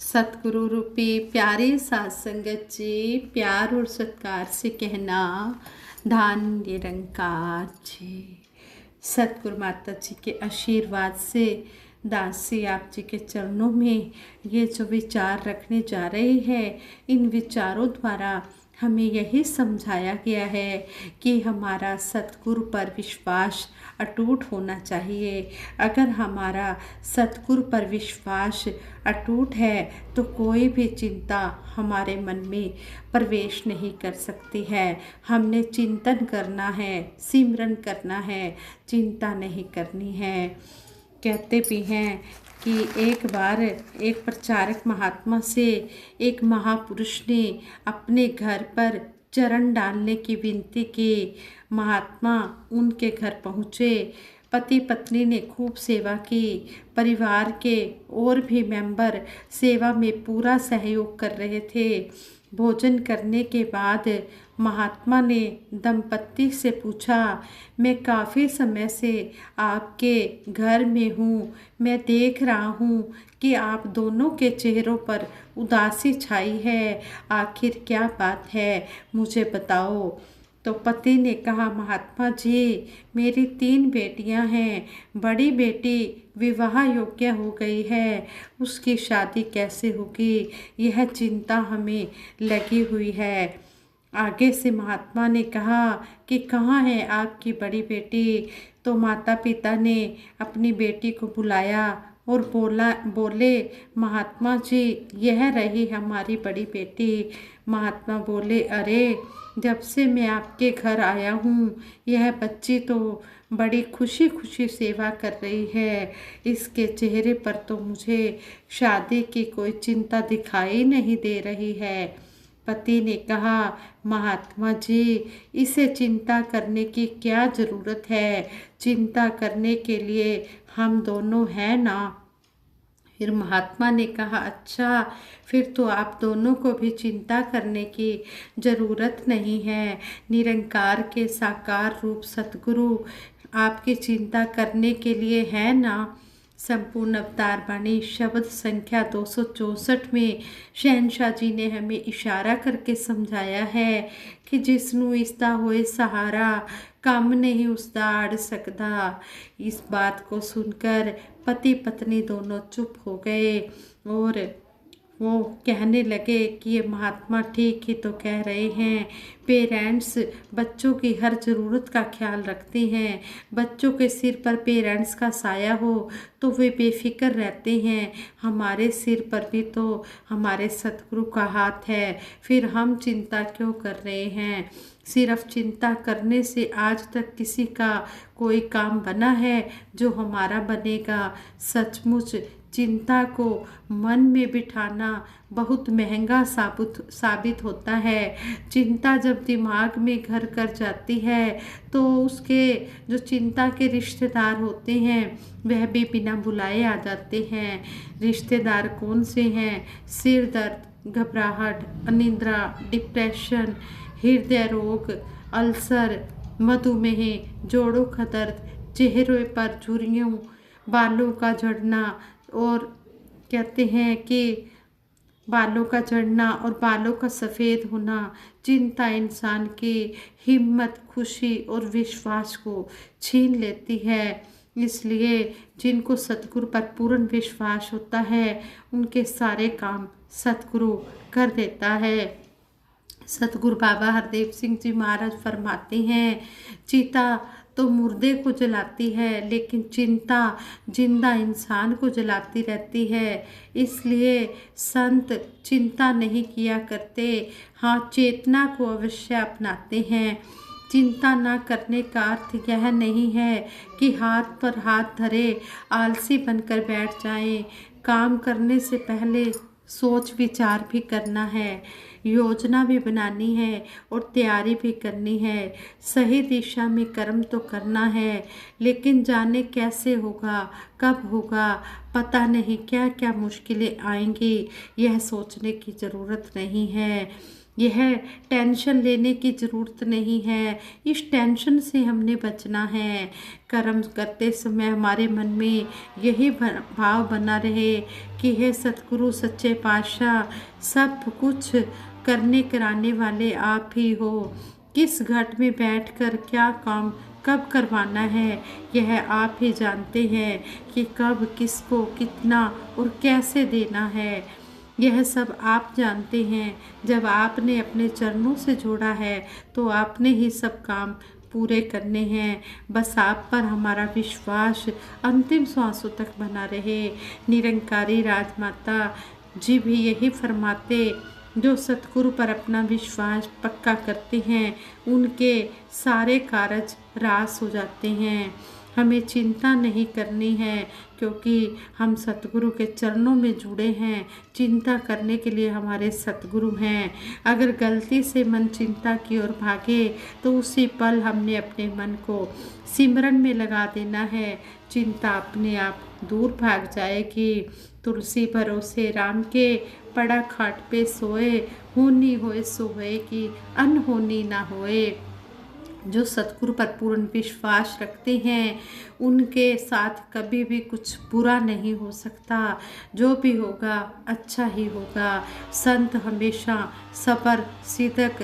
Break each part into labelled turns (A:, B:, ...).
A: सतगुरु रूपी प्यारे साथ संगत जी, प्यार और सत्कार से कहना धान निरंकार जी। सतगुरु माता जी के आशीर्वाद से दासी आप जी के चरणों में ये जो विचार रखने जा रहे हैं, इन विचारों द्वारा हमें यही समझाया गया है कि हमारा सतगुरु पर विश्वास अटूट होना चाहिए। अगर हमारा सतगुरु पर विश्वास अटूट है तो कोई भी चिंता हमारे मन में प्रवेश नहीं कर सकती है। हमने चिंतन करना है, सिमरन करना है, चिंता नहीं करनी है। कहते भी हैं कि एक बार एक प्रचारक महात्मा से एक महापुरुष ने अपने घर पर चरण डालने की विनती की। महात्मा उनके घर पहुँचे। पति पत्नी ने खूब सेवा की। परिवार के और भी मेंबर सेवा में पूरा सहयोग कर रहे थे। भोजन करने के बाद महात्मा ने दंपत्ति से पूछा, मैं काफ़ी समय से आपके घर में हूँ। मैं देख रहा हूँ कि आप दोनों के चेहरों पर उदासी छाई है। आखिर क्या बात है, मुझे बताओ। तो पति ने कहा, महात्मा जी, मेरी 3 बेटियां हैं। बड़ी बेटी विवाह योग्य हो गई है, उसकी शादी कैसे होगी, यह चिंता हमें लगी हुई है। आगे से महात्मा ने कहा कि कहाँ है आपकी बड़ी बेटी। तो माता पिता ने अपनी बेटी को बुलाया और बोले, महात्मा जी, यह रही हमारी बड़ी बेटी। महात्मा बोले, अरे, जब से मैं आपके घर आया हूँ, यह बच्ची तो बड़ी खुशी खुशी सेवा कर रही है। इसके चेहरे पर तो मुझे शादी की कोई चिंता दिखाई नहीं दे रही है। पति ने कहा, महात्मा जी, इसे चिंता करने की क्या ज़रूरत है, चिंता करने के लिए हम दोनों हैं ना। फिर महात्मा ने कहा, अच्छा, फिर तो आप दोनों को भी चिंता करने की ज़रूरत नहीं है। निरंकार के साकार रूप सतगुरु आपकी चिंता करने के लिए है ना। संपूर्ण अवतार बाणी शब्द संख्या 264 में शहनशाह जी ने हमें इशारा करके समझाया है कि जिसनू इसदा होए सहारा, काम नहीं उसदा अड़ सकता। इस बात को सुनकर पति पत्नी दोनों चुप हो गए और वो कहने लगे कि ये महात्मा ठीक ही तो कह रहे हैं। पेरेंट्स बच्चों की हर ज़रूरत का ख्याल रखते हैं। बच्चों के सिर पर पेरेंट्स का साया हो तो वे बेफिक्र रहते हैं। हमारे सिर पर भी तो हमारे सतगुरु का हाथ है, फिर हम चिंता क्यों कर रहे हैं। सिर्फ चिंता करने से आज तक किसी का कोई काम बना है जो हमारा बनेगा। सचमुच चिंता को मन में बिठाना बहुत महंगा साबित होता है। चिंता जब दिमाग में घर कर जाती है तो उसके जो चिंता के रिश्तेदार होते हैं वह भी बिना बुलाए आ जाते हैं। रिश्तेदार कौन से हैं? सिर दर्द, घबराहट, अनिद्रा, डिप्रेशन, हृदय रोग, अल्सर, मधुमेह, जोड़ों का दर्द, चेहरे पर झुर्रियों, बालों का झड़ना और कहते हैं कि बालों का झड़ना और बालों का सफ़ेद होना। चिंता इंसान की हिम्मत, खुशी और विश्वास को छीन लेती है। इसलिए जिनको सतगुरु पर पूर्ण विश्वास होता है उनके सारे काम सतगुरु कर देता है। सतगुरु बाबा हरदेव सिंह जी महाराज फरमाते हैं, चिता तो मुर्दे को जलाती है लेकिन चिंता जिंदा इंसान को जलाती रहती है। इसलिए संत चिंता नहीं किया करते, हाँ, चेतना को अवश्य अपनाते हैं। चिंता ना करने का अर्थ यह नहीं है कि हाथ पर हाथ धरे आलसी बनकर बैठ जाएं। काम करने से पहले सोच विचार भी करना है। योजना भी बनानी है और तैयारी भी करनी है। सही दिशा में कर्म तो करना है, लेकिन जाने कैसे होगा, कब होगा, पता नहीं क्या क्या मुश्किलें आएंगी, यह सोचने की ज़रूरत नहीं है। यह टेंशन लेने की ज़रूरत नहीं है। इस टेंशन से हमने बचना है। कर्म करते समय हमारे मन में यही भाव बना रहे कि हे सतगुरु सच्चे पातशाह, सब कुछ करने कराने वाले आप ही हो। किस घट में बैठकर क्या काम कब करवाना है, यह आप ही जानते हैं कि कब किसको कितना और कैसे देना है। यह सब आप जानते हैं। जब आपने अपने चरणों से जोड़ा है तो आपने ही सब काम पूरे करने हैं। बस आप पर हमारा विश्वास अंतिम सांसों तक बना रहे। निरंकारी राजमाता जी भी यही फरमाते, जो सतगुरु पर अपना विश्वास पक्का करते हैं उनके सारे कार्य रास हो जाते हैं। हमें चिंता नहीं करनी है, क्योंकि हम सतगुरु के चरणों में जुड़े हैं। चिंता करने के लिए हमारे सतगुरु हैं। अगर गलती से मन चिंता की ओर भागे तो उसी पल हमने अपने मन को सिमरन में लगा देना है। चिंता अपने आप दूर भाग जाएगी। तुलसी भरोसे राम के, पड़ा खाट पे सोए, होनी होए सो होए कि अनहोनी ना होए। जो सतगुरु पर पूर्ण विश्वास रखते हैं उनके साथ कभी भी कुछ बुरा नहीं हो सकता। जो भी होगा अच्छा ही होगा। संत हमेशा सबर सिदक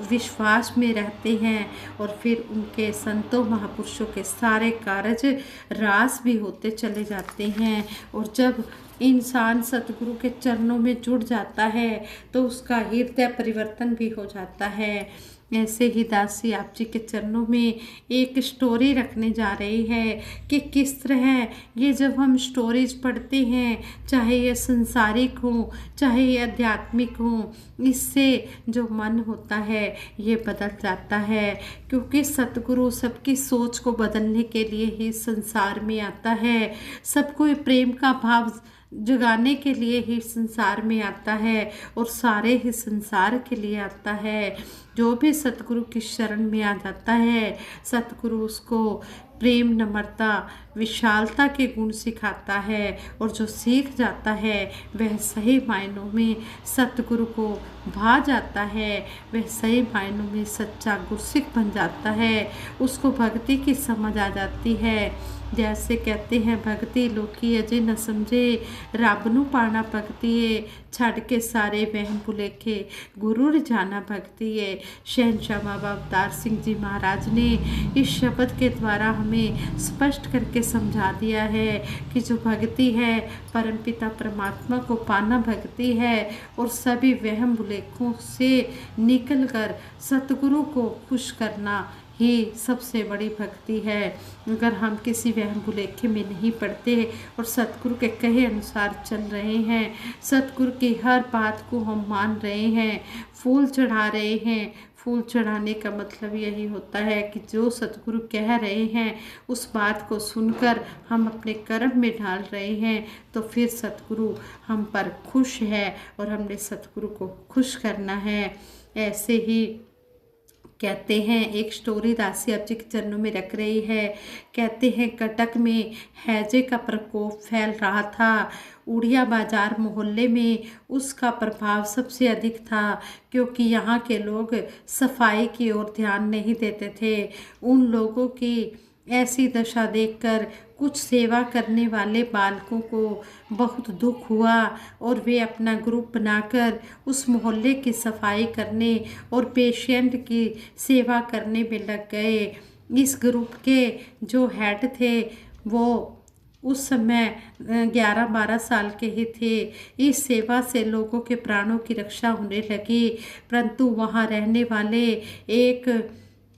A: विश्वास में रहते हैं और फिर उनके संतों महापुरुषों के सारे कार्य रास भी होते चले जाते हैं। और जब इंसान सतगुरु के चरणों में जुड़ जाता है तो उसका हृदय परिवर्तन भी हो जाता है। ऐसे ही दासी आप जी के चरणों में एक स्टोरी रखने जा रही है कि किस तरह ये जब हम स्टोरीज पढ़ते हैं, चाहे ये संसारिक हो चाहे ये आध्यात्मिक हो, इससे जो मन होता है ये बदल जाता है। क्योंकि सतगुरु सबकी सोच को बदलने के लिए ही संसार में आता है। सबको प्रेम का भाव जगाने के लिए ही संसार में आता है और सारे ही संसार के लिए आता है। जो भी सतगुरु की शरण में आ जाता है, सतगुरु उसको प्रेम, नम्रता, विशालता के गुण सिखाता है। और जो सीख जाता है वह सही मायनों में सतगुरु को भा जाता है। वह सही मायनों में सच्चा गुरसिख बन जाता है। उसको भक्ति की समझ आ जाती है। जैसे कहते हैं, भक्ति लोकी अजय न समझे, रब नू पाना भगती है, छड़ के सारे वहम भुलेखे, गुरु र जाना भक्ति है। शहनशाह बाबा अवतार सिंह जी महाराज ने इस शब्द के द्वारा हमें स्पष्ट करके समझा दिया है कि जो भक्ति है परमपिता परमात्मा को पाना भक्ति है। और सभी वहम भुलेखों से निकलकर सतगुरु को खुश करना ही सबसे बड़ी भक्ति है। अगर हम किसी वहम भुलेखे में नहीं पड़ते और सतगुरु के कहे अनुसार चल रहे हैं, सतगुरु की हर बात को हम मान रहे हैं, फूल चढ़ा रहे हैं। फूल चढ़ाने का मतलब यही होता है कि जो सतगुरु कह रहे हैं उस बात को सुनकर हम अपने कर्म में ढाल रहे हैं, तो फिर सतगुरु हम पर खुश है और हमने सतगुरु को खुश करना है। ऐसे ही कहते हैं, एक स्टोरी दासी आप जी के चरणों में रख रही है। कहते हैं, कटक में हैजे का प्रकोप फैल रहा था। उड़िया बाजार मोहल्ले में उसका प्रभाव सबसे अधिक था, क्योंकि यहाँ के लोग सफाई की ओर ध्यान नहीं देते थे। उन लोगों की ऐसी दशा देखकर कुछ सेवा करने वाले बालकों को बहुत दुख हुआ और वे अपना ग्रुप बनाकर उस मोहल्ले की सफाई करने और पेशेंट की सेवा करने में लग गए। इस ग्रुप के जो हेड थे वो उस समय 11-12 साल के ही थे। इस सेवा से लोगों के प्राणों की रक्षा होने लगी, परंतु वहाँ रहने वाले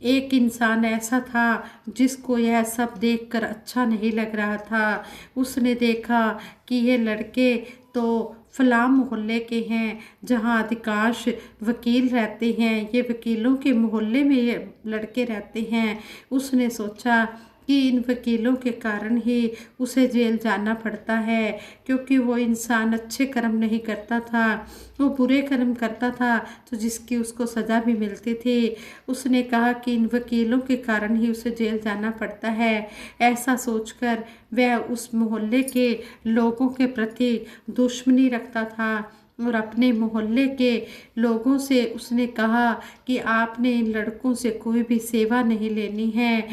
A: एक इंसान ऐसा था जिसको यह सब देखकर अच्छा नहीं लग रहा था। उसने देखा कि ये लड़के तो फलां मोहल्ले के हैं जहाँ अधिकांश वकील रहते हैं, ये वकीलों के मोहल्ले में ये लड़के रहते हैं। उसने सोचा कि इन वकीलों के कारण ही उसे जेल जाना पड़ता है, क्योंकि वो इंसान अच्छे कर्म नहीं करता था, वो बुरे कर्म करता था, तो जिसकी उसको सज़ा भी मिलती थी। उसने कहा कि इन वकीलों के कारण ही उसे जेल जाना पड़ता है। ऐसा सोचकर वह उस मोहल्ले के लोगों के प्रति दुश्मनी रखता था और अपने मोहल्ले के लोगों से उसने कहा कि आपने इन लड़कों से कोई भी सेवा नहीं लेनी है।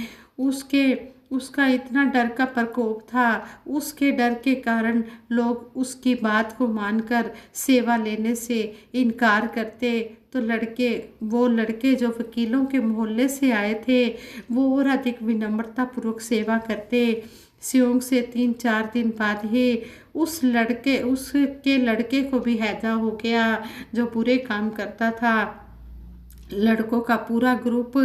A: उसका इतना डर का प्रकोप था, उसके डर के कारण लोग उसकी बात को मानकर सेवा लेने से इनकार करते। तो वो लड़के जो वकीलों के मोहल्ले से आए थे, वो और अधिक विनम्रता पूर्वक सेवा करते। स्योंग से 3-4 दिन बाद ही उसके लड़के को भी हैजा हो गया जो बुरे काम करता था। लड़कों का पूरा ग्रुप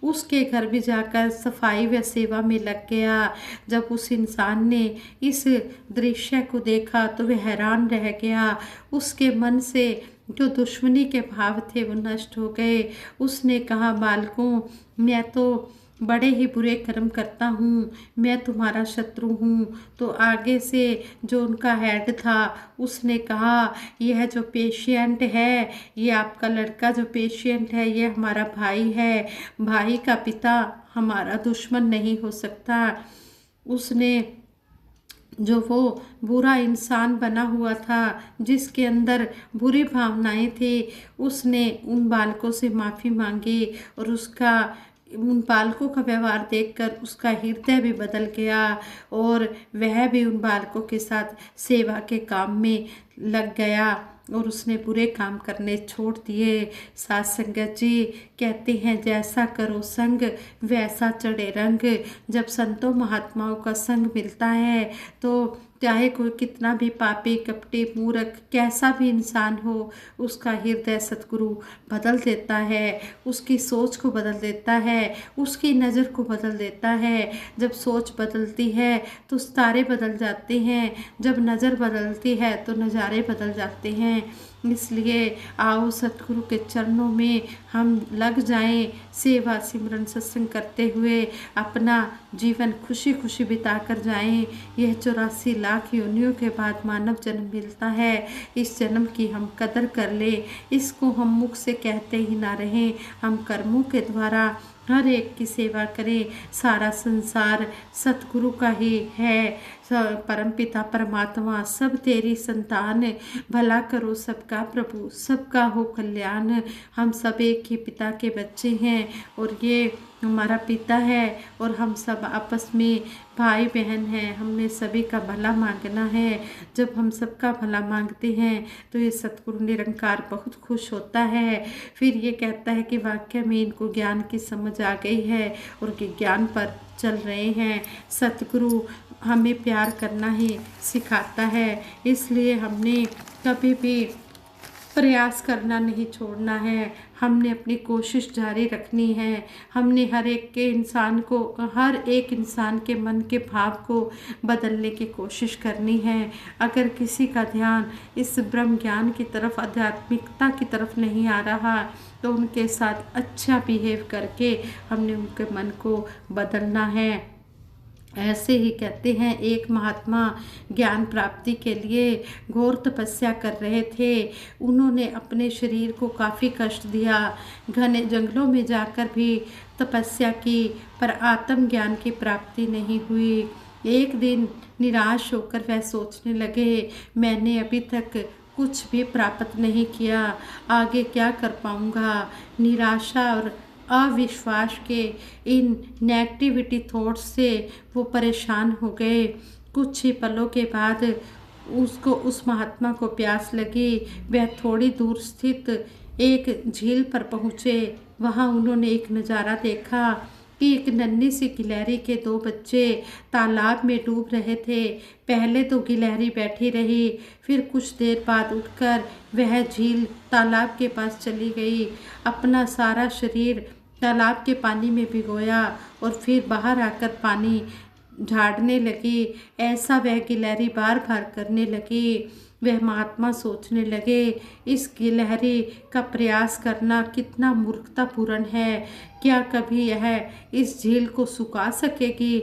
A: उसके घर भी जाकर सफाई व सेवा में लग गया। जब उस इंसान ने इस दृश्य को देखा तो वह हैरान रह गया। उसके मन से जो दुश्मनी के भाव थे वो नष्ट हो गए। उसने कहा, बालकों, मैं तो बड़े ही बुरे कर्म करता हूँ, मैं तुम्हारा शत्रु हूँ। तो आगे से जो उनका हेड था उसने कहा, यह जो पेशेंट है, ये आपका लड़का जो पेशेंट है, ये हमारा भाई है, भाई का पिता हमारा दुश्मन नहीं हो सकता। उसने जो वो बुरा इंसान बना हुआ था, जिसके अंदर बुरी भावनाएं थी, उसने उन बालकों से माफ़ी मांगी और उन बालकों का व्यवहार देखकर उसका हृदय भी बदल गया और वह भी उन बालकों के साथ सेवा के काम में लग गया और उसने बुरे काम करने छोड़ दिए। साथ संगत जी कहते हैं, जैसा करो संग वैसा चढ़े रंग। जब संतों महात्माओं का संग मिलता है तो चाहे कोई कितना भी पापी, कपटी, मूर्ख, कैसा भी इंसान हो, उसका हृदय सतगुरु बदल देता है, उसकी सोच को बदल देता है, उसकी नज़र को बदल देता है। जब सोच बदलती है तो तारे बदल जाते हैं, जब नज़र बदलती है तो नज़ारे बदल जाते हैं। इसलिए आओ सतगुरु के चरणों में हम लग जाएं, सेवा सिमरन सत्संग करते हुए अपना जीवन खुशी खुशी बिता कर जाएं। यह 84 लाख योनियों के बाद मानव जन्म मिलता है। इस जन्म की हम कदर कर ले, इसको हम मुख से कहते ही ना रहें, हम कर्मों के द्वारा हर एक की सेवा करें। सारा संसार सतगुरु का ही है, परमपिता परमात्मा सब तेरी संतान, भला करो सबका प्रभु, सबका हो कल्याण। हम सब एक ही पिता के बच्चे हैं और ये हमारा पिता है और हम सब आपस में भाई बहन हैं। हमने सभी का भला मांगना है। जब हम सबका भला मांगते हैं तो ये सतगुरु निरंकार बहुत खुश होता है। फिर ये कहता है कि वाक्य में इनको ज्ञान की समझ आ गई है और कि ज्ञान पर चल रहे हैं। सतगुरु हमें प्यार करना ही सिखाता है, इसलिए हमने कभी भी प्रयास करना नहीं छोड़ना है। हमने अपनी कोशिश जारी रखनी है। हमने हर एक इंसान के मन के भाव को बदलने की कोशिश करनी है। अगर किसी का ध्यान इस ब्रह्म ज्ञान की तरफ, आध्यात्मिकता की तरफ नहीं आ रहा तो उनके साथ अच्छा बिहेव करके हमने उनके मन को बदलना है। ऐसे ही कहते हैं, एक महात्मा ज्ञान प्राप्ति के लिए घोर तपस्या कर रहे थे। उन्होंने अपने शरीर को काफ़ी कष्ट दिया, घने जंगलों में जाकर भी तपस्या की, पर आत्म ज्ञान की प्राप्ति नहीं हुई। एक दिन निराश होकर वह सोचने लगे, मैंने अभी तक कुछ भी प्राप्त नहीं किया, आगे क्या कर पाऊँगा। निराशा और अविश्वास के इन नेगेटिविटी थॉट्स से वो परेशान हो गए। कुछ ही पलों के बाद उस महात्मा को प्यास लगी। वह थोड़ी दूर स्थित एक झील पर पहुँचे। वहाँ उन्होंने एक नज़ारा देखा कि एक नन्ही सी गिलहरी के 2 बच्चे तालाब में डूब रहे थे। पहले तो गिलहरी बैठी रही, फिर कुछ देर बाद उठकर वह झील तालाब के पास चली गई, अपना सारा शरीर तालाब के पानी में भिगोया और फिर बाहर आकर पानी झाड़ने लगी। ऐसा वह गिलहरी बार बार करने लगी। वह महात्मा सोचने लगे, इस गिलहरी का प्रयास करना कितना मूर्खतापूर्ण है। क्या कभी यह इस झील को सुखा सकेगी?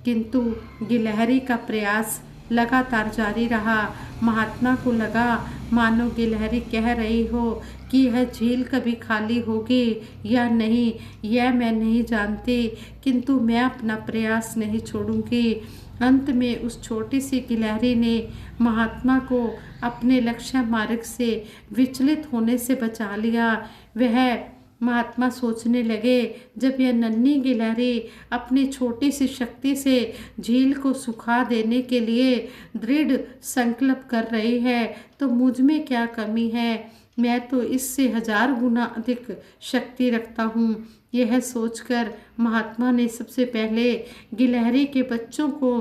A: किंतु गिलहरी का प्रयास लगातार जारी रहा। महात्मा को लगा मानो गिलहरी कह रही हो कि यह झील कभी खाली होगी या नहीं, यह मैं नहीं जानती, किंतु मैं अपना प्रयास नहीं छोड़ूंगी। अंत में उस छोटी सी गिलहरी ने महात्मा को अपने लक्ष्य मार्ग से विचलित होने से बचा लिया। वह महात्मा सोचने लगे, जब यह नन्ही गिलहरी अपनी छोटी सी शक्ति से झील को सुखा देने के लिए दृढ़ संकल्प कर रही है, तो मुझ में क्या कमी है? मैं तो इससे 1000 गुना अधिक शक्ति रखता हूँ। यह सोचकर महात्मा ने सबसे पहले गिलहरी के बच्चों को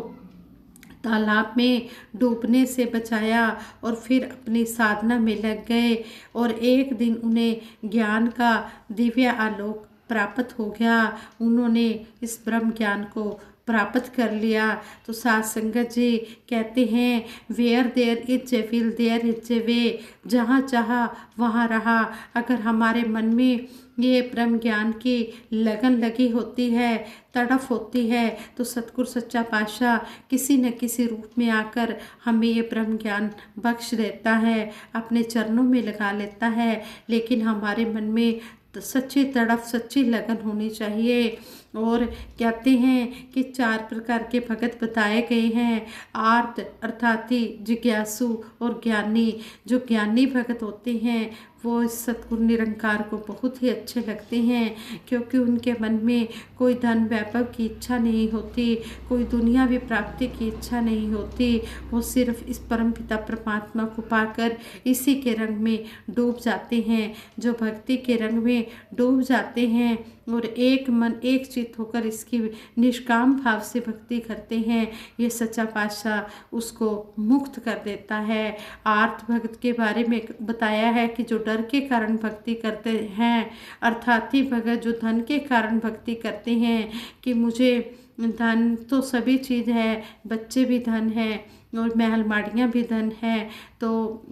A: तालाब में डूबने से बचाया और फिर अपनी साधना में लग गए और एक दिन उन्हें ज्ञान का दिव्य आलोक प्राप्त हो गया। उन्होंने इस ब्रह्म ज्ञान को प्राप्त कर लिया। तो साथ संगत जी कहते हैं, where there is a will there is a way, जहाँ चाहा वहाँ रहा। अगर हमारे मन में ये ब्रह्म ज्ञान की लगन लगी होती है, तड़फ होती है, तो सतगुरु सच्चा पातशाह किसी न किसी रूप में आकर हमें ये ब्रह्म ज्ञान बख्श देता है, अपने चरणों में लगा लेता है। लेकिन हमारे मन में सच्ची तड़फ, सच्ची लगन होनी चाहिए। और कहते हैं कि 4 प्रकार के भगत बताए गए हैं, आर्त अर्थाती, जिज्ञासु और ज्ञानी। जो ज्ञानी भगत होते हैं वो इस सतगुरु निरंकार को बहुत ही अच्छे लगते हैं, क्योंकि उनके मन में कोई धन वैभव की इच्छा नहीं होती, कोई दुनियावी प्राप्ति की इच्छा नहीं होती। वो सिर्फ इस परमपिता परमात्मा को पाकर इसी के रंग में डूब जाते हैं। जो भक्ति के रंग में डूब जाते हैं और एक मन एक चित होकर इसकी निष्काम भाव से भक्ति करते हैं, ये सच्चा पातशाह उसको मुक्त कर देता है। आर्त भक्त के बारे में बताया है कि जो डर के कारण भक्ति करते हैं, अर्थाती भगत जो धन के कारण भक्ति करते हैं कि मुझे धन तो सभी चीज़ है, बच्चे भी धन है और महल माड़ियाँ भी धन है, तो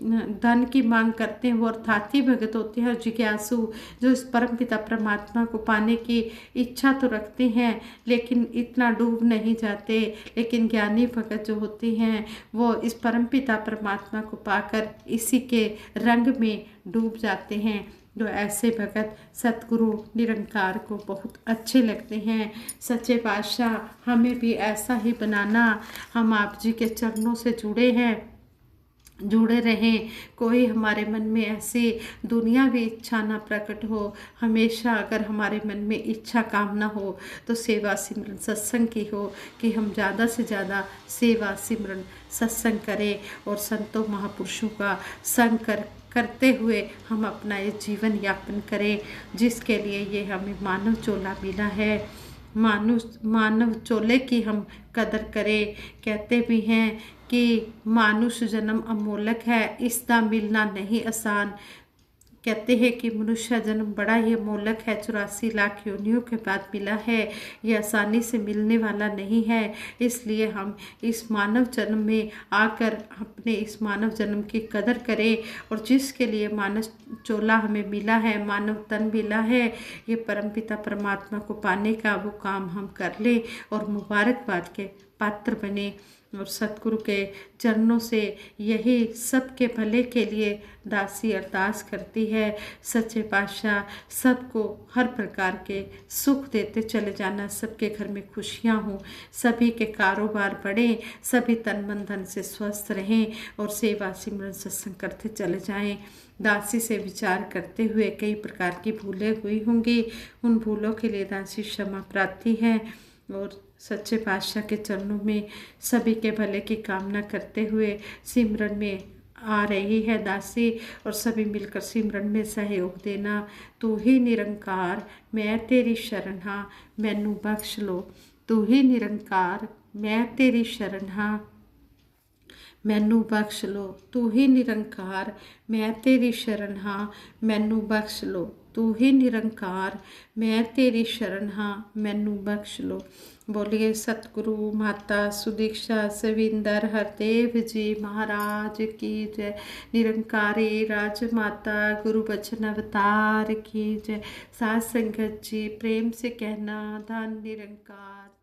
A: धन की मांग करते हैं। वो अर्थाती भगत होते हैं। और जिज्ञासु जो इस परम पिता परमात्मा को पाने की इच्छा तो रखते हैं लेकिन इतना डूब नहीं जाते। लेकिन ज्ञानी भगत जो होते हैं वो इस परम पिता परमात्मा को पाकर इसी के रंग में डूब जाते हैं। जो ऐसे भगत सतगुरु निरंकार को बहुत अच्छे लगते हैं। सच्चे पातशाह हमें भी ऐसा ही बनाना। हम आप जी के चरणों से जुड़े हैं, जुड़े रहें। कोई हमारे मन में ऐसी दुनियावी इच्छा ना प्रकट हो। हमेशा अगर हमारे मन में इच्छा कामना हो तो सेवा सिमरन सत्संग की हो, कि हम ज़्यादा से ज़्यादा सेवा सिमरन सत्संग करें और संतों महापुरुषों का संग करते हुए हम अपना ये जीवन यापन करें, जिसके लिए ये हमें मानव चोला मिला है। मानव चोले की हम कदर करें। कहते भी हैं कि मानुष जन्म अमोलक है, इसका मिलना नहीं आसान। कहते हैं कि मनुष्य जन्म बड़ा ही अमोलक है, 84 लाख योनियों के बाद मिला है, ये आसानी से मिलने वाला नहीं है। इसलिए हम इस मानव जन्म में आकर अपने इस मानव जन्म की कदर करें और जिसके लिए मानव चोला हमें मिला है, मानव तन मिला है, ये परमपिता परमात्मा को पाने का वो काम हम कर लें और मुबारकबाद के पात्र बने। और सतगुरु के चरणों से यही सबके भले के लिए दासी अरदास करती है। सच्चे पातशाह सबको हर प्रकार के सुख देते चले जाना, सबके घर में खुशियाँ हों, सभी के कारोबार बढ़ें, सभी तन मन धन से स्वस्थ रहें और सेवा सिमरन सत्संग करते चले जाएं। दासी से विचार करते हुए कई प्रकार की भूलें हुई होंगी, उन भूलों के लिए दासी क्षमा प्रार्थी है और सच्चे पातशाह के चरणों में सभी के भले की कामना करते हुए सिमरन में आ रही है दासी। और सभी मिलकर सिमरन में सहयोग देना। तू ही निरंकार मैं तेरी शरण हाँ, मैनू बख्श लो। तू ही निरंकार मैं तेरी शरण हाँ, मैनू बख्श लो। तू ही निरंकार मैं तेरी शरण हाँ, मैनू बख्श लो। तू ही निरंकार, मैं तेरी शरण हाँ, मैनू बख्श लो। बोलिए सतगुरु माता सुदीक्षा सविंदर हरदेव जी महाराज की जय। निरंकारी राजमाता गुरु बचन अवतार की जय। साथ संगत जी प्रेम से कहना धन निरंकार।